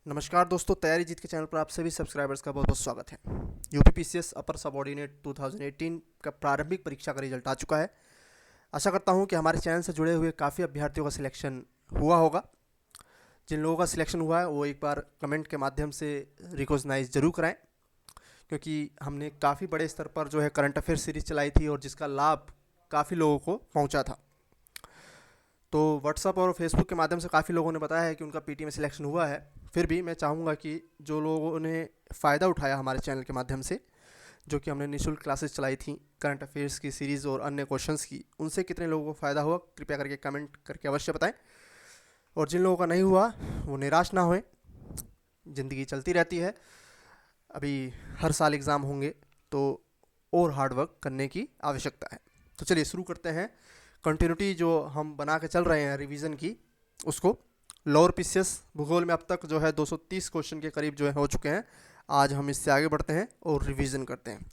नमस्कार दोस्तों, तैयारी जीत के चैनल पर आप सभी सब्सक्राइबर्स का बहुत बहुत स्वागत है। यूपीपीसीएस अपर सबऑर्डिनेट 2018 का प्रारंभिक परीक्षा का रिजल्ट आ चुका है। आशा करता हूं कि हमारे चैनल से जुड़े हुए काफ़ी अभ्यर्थियों का सिलेक्शन हुआ होगा। जिन लोगों का सिलेक्शन हुआ है वो एक बार कमेंट के माध्यम से रिकॉग्नाइज जरूर कराएं, क्योंकि हमने काफ़ी बड़े स्तर पर जो है करंट अफेयर सीरीज चलाई थी और जिसका लाभ काफ़ी लोगों को पहुँचा था। तो व्हाट्सअप और फेसबुक के माध्यम से काफ़ी लोगों ने बताया है कि उनका पीटी में सिलेक्शन हुआ है। फिर भी मैं चाहूँगा कि जो लोगों ने फ़ायदा उठाया हमारे चैनल के माध्यम से, जो कि हमने निःशुल्क क्लासेस चलाई थी करंट अफेयर्स की सीरीज़ और अन्य क्वेश्चंस की, उनसे कितने लोगों को फ़ायदा हुआ कृपया करके कमेंट करके अवश्य बताएं। और जिन लोगों का नहीं हुआ वो निराश ना होएं, ज़िंदगी चलती रहती है। अभी हर साल एग्ज़ाम होंगे तो और हार्ड वर्क करने की आवश्यकता है। तो चलिए शुरू करते हैं। कंटिन्यूटी जो हम बना के चल रहे हैं रिवीजन की, उसको लोअर पीसीएस भूगोल में अब तक जो है 230 क्वेश्चन के करीब जो है हो चुके हैं। आज हम इससे आगे बढ़ते हैं और रिवीजन करते हैं।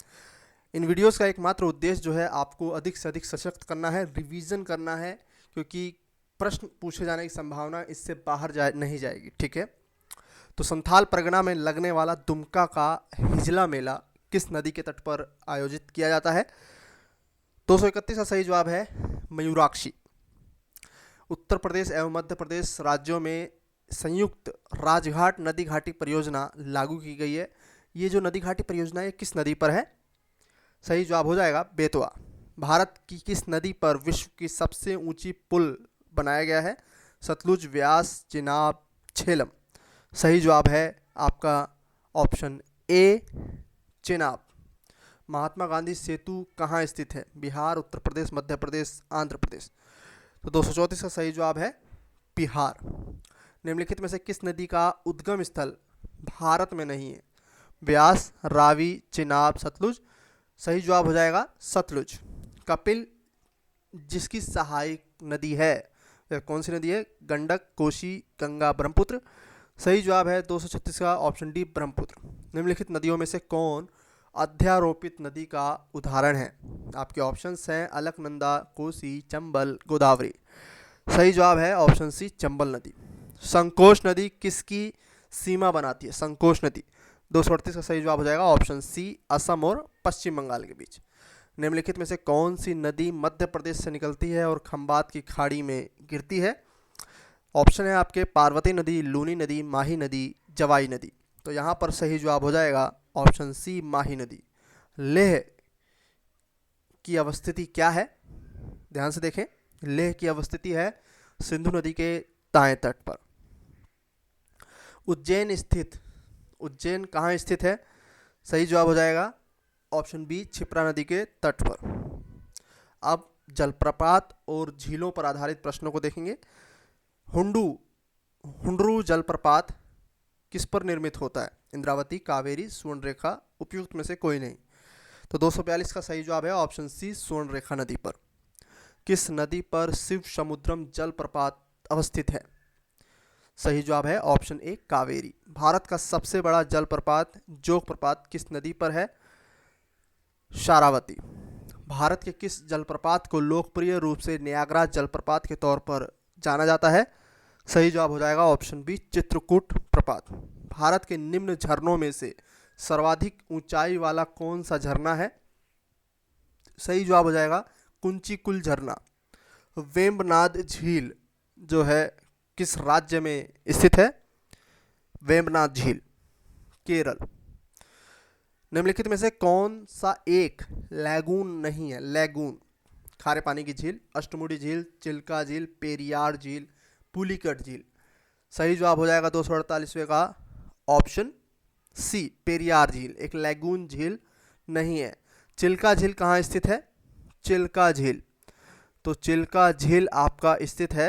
इन वीडियोस का एकमात्र उद्देश्य जो है आपको अधिक से अधिक सशक्त करना है, रिवीजन करना है, क्योंकि प्रश्न पूछे जाने की संभावना इससे बाहर नहीं जाएगी। ठीक है, तो संथाल परगना में लगने वाला दुमका का हिजला मेला किस नदी के तट पर आयोजित किया जाता है? 231 का सही जवाब है मयूराक्षी। उत्तर प्रदेश एवं मध्य प्रदेश राज्यों में संयुक्त राजघाट नदी घाटी परियोजना लागू की गई है। ये जो नदी घाटी परियोजना है किस नदी पर है? सही जवाब हो जाएगा बेतवा। भारत की किस नदी पर विश्व की सबसे ऊंची पुल बनाया गया है? सतलुज, व्यास, चिनाब, झेलम। सही जवाब है आपका ऑप्शन ए, चिनाब। महात्मा गांधी सेतु कहाँ स्थित है? बिहार, उत्तर प्रदेश, मध्य प्रदेश, आंध्र प्रदेश। तो 234 का सही जवाब है बिहार। निम्नलिखित में से किस नदी का उद्गम स्थल भारत में नहीं है? व्यास, रावी, चिनाब, सतलुज। सही जवाब हो जाएगा सतलुज। कपिल जिसकी सहायक नदी है, कौन सी नदी है? गंडक, कोसी, गंगा, ब्रह्मपुत्र। सही जवाब है 236 का ऑप्शन डी, ब्रह्मपुत्र। निम्नलिखित नदियों में से कौन अध्यारोपित नदी का उदाहरण है? आपके ऑप्शंस हैं अलकनंदा, कोसी, चंबल, गोदावरी। सही जवाब है ऑप्शन सी, चंबल नदी। संकोश नदी किसकी सीमा बनाती है? संकोश नदी। 238 का सही जवाब हो जाएगा ऑप्शन सी, असम और पश्चिम बंगाल के बीच। निम्नलिखित में से कौन सी नदी मध्य प्रदेश से निकलती है और खंबात की खाड़ी में गिरती है? ऑप्शन है आपके पार्वती नदी, लूनी नदी, माही नदी, जवाई नदी। तो यहाँ पर सही जवाब हो जाएगा ऑप्शन सी, माही नदी। लेह की अवस्थिति क्या है? ध्यान से देखें, लेह की अवस्थिति है सिंधु नदी के दाएं तट पर। उज्जैन कहाँ स्थित है? सही जवाब हो जाएगा ऑप्शन बी, क्षिप्रा नदी के तट पर। अब जलप्रपात और झीलों पर आधारित प्रश्नों को देखेंगे। हुंडरू जलप्रपात किस पर निर्मित होता है? इंद्रावती, कावेरी, सुवर्णरेखा, उपयुक्त में से कोई नहीं। तो 242 का सही जवाब है ऑप्शन सी, सुवर्णरेखा नदी पर। किस नदी पर शिव समुद्रम जलप्रपात अवस्थित है? सही जवाब है ऑप्शन ए, कावेरी। भारत का सबसे बड़ा जलप्रपात जोग प्रपात किस नदी पर है? शारावती। भारत के किस जलप्रपात को लोकप्रिय रूप से नियाग्रा जलप्रपात के तौर पर जाना जाता है? सही जवाब हो जाएगा ऑप्शन बी, चित्रकूट प्रपात। भारत के निम्न झरनों में से सर्वाधिक ऊंचाई वाला कौन सा झरना है? सही जवाब हो जाएगा कुंचिकुल झरना। वेम्बनाद झील जो है किस राज्य में स्थित है? वेम्बनाद झील, केरल। निम्नलिखित में से कौन सा एक लैगून नहीं है? लैगून, खारे पानी की झील, अष्टमुडी झील, चिल्का झील, पेरियार झील, पुलिकट झील। सही जवाब हो जाएगा 248वें का ऑप्शन सी, पेरियार झील एक लैगून झील नहीं है। चिल्का झील कहाँ स्थित है? चिल्का झील, तो चिल्का झील आपका स्थित है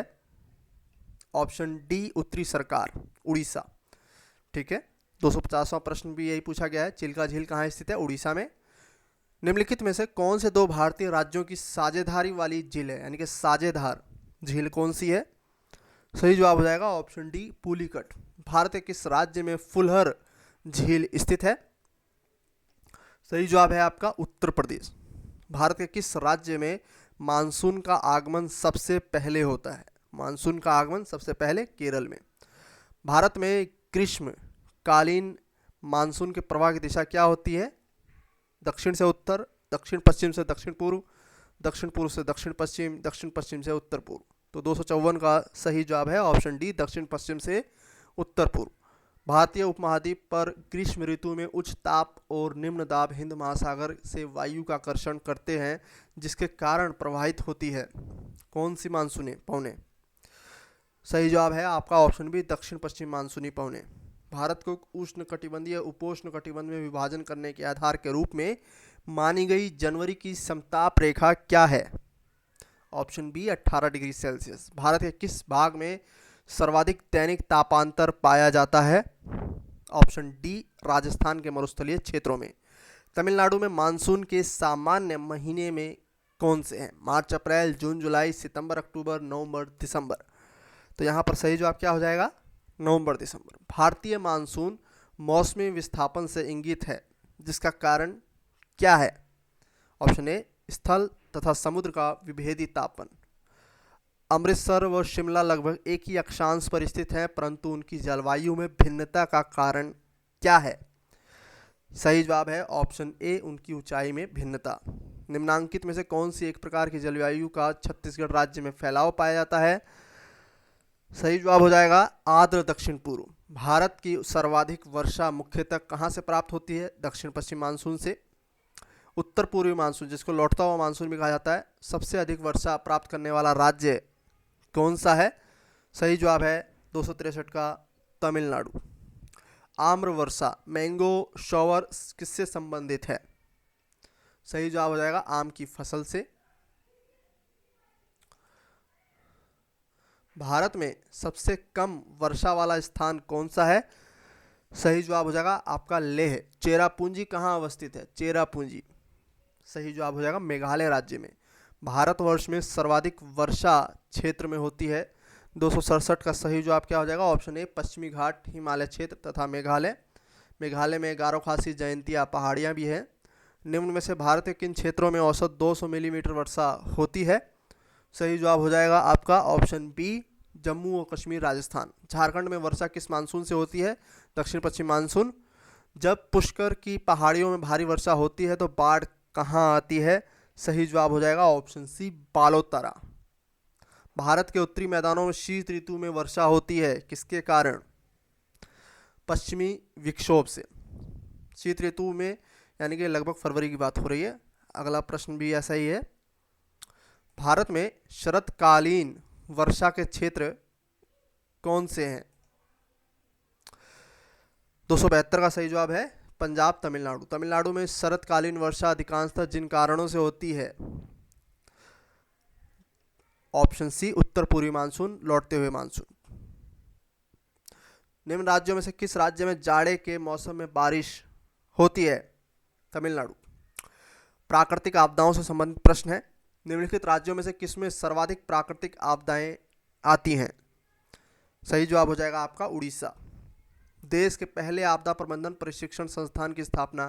ऑप्शन डी, उत्तरी सरकार, उड़ीसा। ठीक है, 250वां प्रश्न भी यही पूछा गया है, चिल्का झील कहाँ स्थित है? उड़ीसा में। निम्नलिखित में से कौन से दो भारतीय राज्यों की साझेदारी वाली झील है, यानी कि साझेदार झील कौन सी है? सही जवाब हो जाएगा ऑप्शन डी, पुलिकट। भारत के किस राज्य में फुलहर झील स्थित है? सही जवाब है आपका उत्तर प्रदेश। भारत के किस राज्य में मानसून का आगमन सबसे पहले होता है? मानसून का आगमन सबसे पहले केरल में। भारत में ग्रीष्मकालीन मानसून के प्रवाह की दिशा क्या होती है? दक्षिण से उत्तर, दक्षिण पश्चिम से दक्षिण पूर्व, दक्षिण पूर्व से दक्षिण पश्चिम, दक्षिण पश्चिम से उत्तर पूर्व। तो 254 का सही जवाब है ऑप्शन डी, दक्षिण पश्चिम से उत्तर पूर्व। भारतीय उपमहाद्वीप पर ग्रीष्म ऋतु में उच्च ताप और निम्न दाब हिंद महासागर से वायु का आकर्षण करते हैं, जिसके कारण प्रवाहित होती है कौन सी मानसूनी पवनें? सही जवाब है आपका ऑप्शन बी, दक्षिण पश्चिम मानसूनी पवनें। भारत को उष्ण कटिबंधीय उपोष्ण कटिबंध में विभाजन करने के आधार के रूप में मानी गई जनवरी की समताप रेखा क्या है? Option B, 18 degree Celsius. Bharat के किस भाग में सर्वाधिक दैनिक तापांतर पाया जाता है? ऑप्शन डी, राजस्थान के मरुस्थलीय क्षेत्रों में। तमिलनाडु में मानसून के सामान्य महीने में कौन से हैं? मार्च, अप्रैल, जून, जुलाई, सितंबर, अक्टूबर, नवंबर, दिसंबर। तो यहाँ पर सही जवाब क्या हो जाएगा? नवंबर, दिसंबर। भारतीय मानसून मौसमी विस्थापन से इंगित है, जिसका कारण क्या है? ऑप्शन ए, स्थल तथा समुद्र का विभेदी तापन। अमृतसर व शिमला लगभग एक ही अक्षांश पर स्थित हैं, परंतु उनकी जलवायु में भिन्नता का कारण क्या है? सही जवाब है ऑप्शन ए, उनकी ऊंचाई में भिन्नता। निम्नांकित में से कौन सी एक प्रकार की जलवायु का छत्तीसगढ़ राज्य में फैलाव पाया जाता है? सही जवाब हो जाएगा आर्द्र दक्षिण पूर्व। भारत की सर्वाधिक वर्षा मुख्यतः कहाँ से प्राप्त होती है? दक्षिण पश्चिम मानसून से। उत्तर पूर्वी मानसून, जिसको लौटता हुआ मानसून भी कहा जाता है, सबसे अधिक वर्षा प्राप्त करने वाला राज्य कौन सा है? सही जवाब है 263 का तमिलनाडु। आम्र वर्षा, मैंगो शॉवर किससे संबंधित है? सही जवाब हो जाएगा आम की फसल से। भारत में सबसे कम वर्षा वाला स्थान कौन सा है? सही जवाब हो जाएगा आपका लेह। चेरापूंजी कहाँ अवस्थित है? चेरापूंजी। सही जवाब हो जाएगा मेघालय राज्य में। भारतवर्ष में सर्वाधिक वर्षा क्षेत्र में होती है 267 का सही जवाब क्या हो जाएगा? ऑप्शन ए, पश्चिमी घाट हिमालय क्षेत्र तथा मेघालय। मेघालय में गारो खासी, जयंतिया पहाड़ियाँ भी हैं। निम्न में से भारत के किन क्षेत्रों में औसत 200 मिलीमीटर वर्षा होती है? सही जवाब हो जाएगा आपका ऑप्शन बी, जम्मू और कश्मीर, राजस्थान। झारखंड में वर्षा किस मानसून से होती है? दक्षिण पश्चिम मानसून। जब पुष्कर की पहाड़ियों में भारी वर्षा होती है तो बाढ़ कहाँ आती है? सही जवाब हो जाएगा ऑप्शन सी, बालोतारा। भारत के उत्तरी मैदानों में शीत ऋतु में वर्षा होती है, किसके कारण? पश्चिमी विक्षोभ से। शीत ऋतु में यानी कि लगभग फरवरी की बात हो रही है। अगला प्रश्न भी ऐसा ही है। भारत में शरतकालीन वर्षा के क्षेत्र कौन से हैं? 272 का सही जवाब है पंजाब, तमिलनाडु। तमिलनाडु में शरतकालीन वर्षा अधिकांशतः जिन कारणों से होती है? ऑप्शन सी, उत्तर पूर्वी मानसून, लौटते हुए मानसून। निम्न राज्यों में से किस राज्य में जाड़े के मौसम में बारिश होती है? तमिलनाडु। प्राकृतिक आपदाओं से संबंधित प्रश्न है। निम्नलिखित राज्यों में से किसमें सर्वाधिक प्राकृतिक आपदाएं आती हैं? सही जवाब हो जाएगा आपका उड़ीसा। देश के पहले आपदा प्रबंधन प्रशिक्षण संस्थान की स्थापना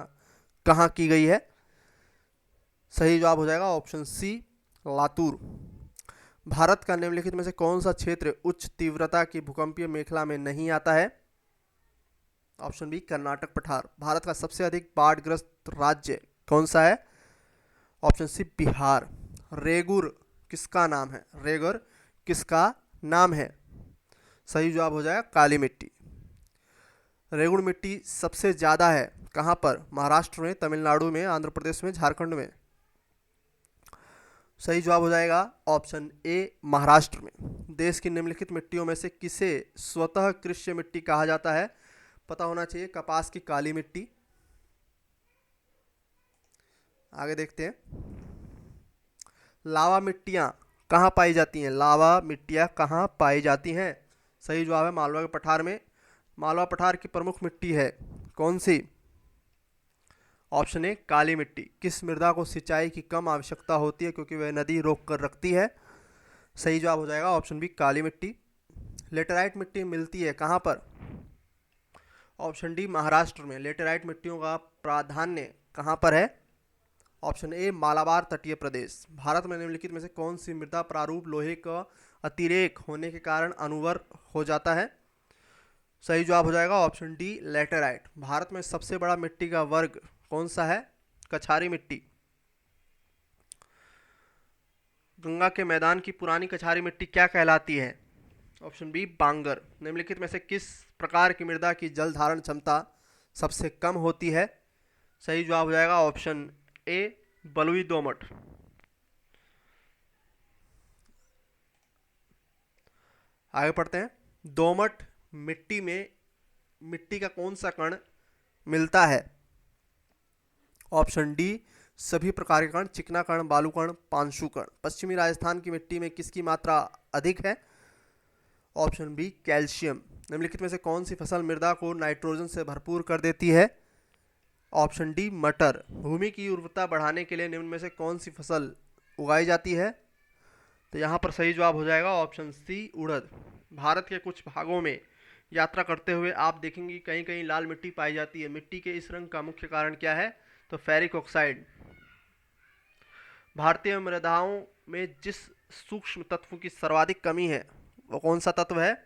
कहाँ की गई है? सही जवाब हो जाएगा ऑप्शन सी, लातूर। भारत का निम्नलिखित में से कौन सा क्षेत्र उच्च तीव्रता की भूकंपीय मेखला में नहीं आता है? ऑप्शन बी, कर्नाटक पठार। भारत का सबसे अधिक बाढ़ग्रस्त राज्य कौन सा है? Option C, Bihar. रेगुर किसका नाम है? रेगर किसका नाम है? सही जवाब हो जाएगा काली मिट्टी। रेगुड़ मिट्टी सबसे ज़्यादा है कहाँ पर? महाराष्ट्र में, तमिलनाडु में, आंध्र प्रदेश में, झारखंड में। सही जवाब हो जाएगा ऑप्शन ए, महाराष्ट्र में। देश की निम्नलिखित मिट्टियों में से किसे स्वतः कृष्य मिट्टी कहा जाता है? पता होना चाहिए। कपास की काली मिट्टी। आगे देखते हैं। लावा मिट्टियाँ कहाँ पाई जाती हैं? लावा मिट्टियाँ कहाँ पाई जाती हैं? सही जवाब है मालवा के पठार में। मालवा पठार की प्रमुख मिट्टी है कौन सी? ऑप्शन ए, काली मिट्टी। किस मृदा को सिंचाई की कम आवश्यकता होती है क्योंकि वह नदी रोक कर रखती है? सही जवाब हो जाएगा ऑप्शन बी, काली मिट्टी। लेटेराइट मिट्टी मिलती है कहाँ पर? ऑप्शन डी, महाराष्ट्र में। लेटेराइट मिट्टियों का प्राधान्य कहाँ पर है? ऑप्शन ए, मालाबार तटीय प्रदेश। भारत में निम्नलिखित में से कौन सी मृदा प्रारूप लोहे का अतिरेक होने के कारण अनुवर हो जाता है? सही जवाब हो जाएगा ऑप्शन डी लैटेराइट। भारत में सबसे बड़ा मिट्टी का वर्ग कौन सा है? कछारी मिट्टी। गंगा के मैदान की पुरानी कछारी मिट्टी क्या कहलाती है? ऑप्शन बी बांगर। निम्नलिखित में से किस प्रकार की मृदा की जल धारण क्षमता सबसे कम होती है? सही जवाब हो जाएगा ऑप्शन ए बलुई दोमट। आगे पढ़ते हैं। दोमट मिट्टी में मिट्टी का कौन सा कण मिलता है? ऑप्शन डी सभी प्रकार के कण, चिकना कण, बालू कण, पांशु कण। पश्चिमी राजस्थान की मिट्टी में किसकी मात्रा अधिक है? Option B calcium. निम्नलिखित में से कौन सी फसल मृदा को नाइट्रोजन से भरपूर कर देती है? ऑप्शन डी मटर। भूमि की उर्वरता बढ़ाने के लिए निम्न में से कौन सी फसल उगाई जाती है? तो यहाँ पर सही जवाब हो जाएगा ऑप्शन सी उड़द। भारत के कुछ भागों में यात्रा करते हुए आप देखेंगे कहीं कहीं लाल मिट्टी पाई जाती है। मिट्टी के इस रंग का मुख्य कारण क्या है? तो फेरिक ऑक्साइड। भारतीय मृदाओं में जिस सूक्ष्म तत्व की सर्वाधिक कमी है वो कौन सा तत्व है?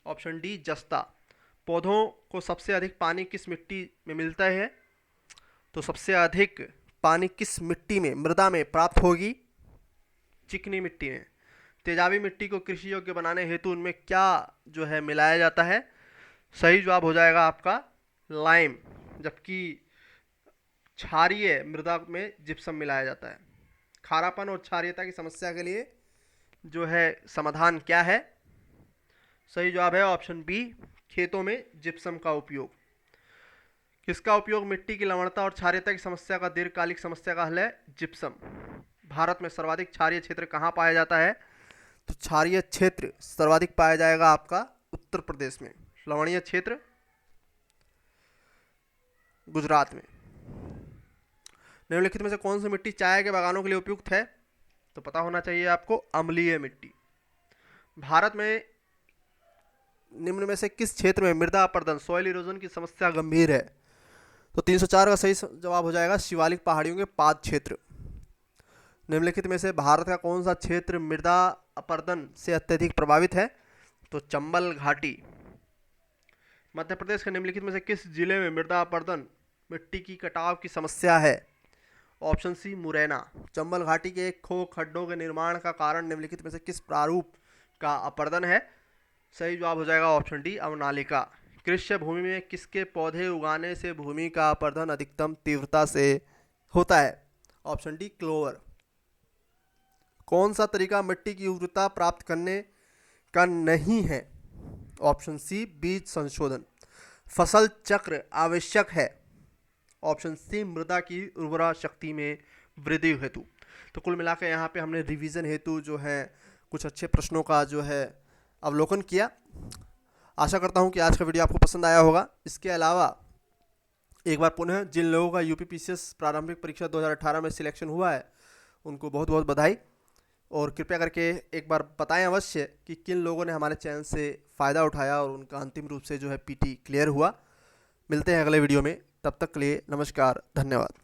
ऑप्शन डी जस्ता। पौधों को सबसे अधिक पानी किस मिट्टी में मिलता है? तो सबसे अधिक पानी किस मिट्टी में, मृदा में प्राप्त होगी? चिकनी मिट्टी में। तेजाबी मिट्टी को कृषि योग्य बनाने हेतु उनमें क्या जो है मिलाया जाता है? सही जवाब हो जाएगा आपका लाइम। जबकि क्षारीय मृदा में जिप्सम मिलाया जाता है। खारापन और क्षारीयता की समस्या के लिए जो है समाधान क्या है? सही जवाब है ऑप्शन बी खेतों में जिप्सम का उपयोग। किसका उपयोग मिट्टी की लवणता और क्षारीयता की समस्या का दीर्घकालिक समस्या का हल है? जिप्सम। भारत में सर्वाधिक क्षारीय क्षेत्र कहाँ पाया जाता है? तो क्षारीय क्षेत्र सर्वाधिक पाया जाएगा आपका उत्तर प्रदेश में। लवणीय क्षेत्र गुजरात में। निम्नलिखित में से कौन सी मिट्टी चाय के बागानों के लिए उपयुक्त है? तो पता होना चाहिए आपको अम्लीय मिट्टी। भारत में निम्न में से किस क्षेत्र में मृदा अपर्दन सॉइल इरोजन की समस्या गंभीर है? तो 304 का सही जवाब हो जाएगा शिवालिक पहाड़ियों के पाद क्षेत्र। निम्नलिखित में से भारत का कौन सा क्षेत्र मृदा अपर्दन से अत्यधिक प्रभावित है? तो चंबल घाटी। मध्य प्रदेश के निम्नलिखित में से किस जिले में मृदा अपर्दन मिट्टी की कटाव की समस्या है? Option C Morena. चंबल घाटी के खो खड्डों के निर्माण का कारण निम्नलिखित में से किस प्रारूप का अपर्दन है? सही जवाब हो जाएगा ऑप्शन डी अवनालिका। कृषि भूमि में किसके पौधे उगाने से भूमि का अपर्दन अधिकतम तीव्रता से होता है? Option D clover. कौन सा तरीका मिट्टी की उर्वरता प्राप्त करने का नहीं है? ऑप्शन सी बीज संशोधन। फसल चक्र आवश्यक है? ऑप्शन सी मृदा की उर्वरा शक्ति में वृद्धि हेतु। तो कुल मिलाकर यहाँ पे हमने रिवीजन हेतु जो है कुछ अच्छे प्रश्नों का जो है अवलोकन किया। आशा करता हूँ कि आज का वीडियो आपको पसंद आया होगा। इसके अलावा एक बार पुनः जिन लोगों का यूपीपीसीएस प्रारंभिक परीक्षा 2018 में सिलेक्शन हुआ है उनको बहुत बहुत बधाई। और कृपया करके एक बार बताएं अवश्य कि किन लोगों ने हमारे चैनल से फ़ायदा उठाया और उनका अंतिम रूप से जो है पीटी क्लियर हुआ। मिलते हैं अगले वीडियो में, तब तक के लिए नमस्कार, धन्यवाद।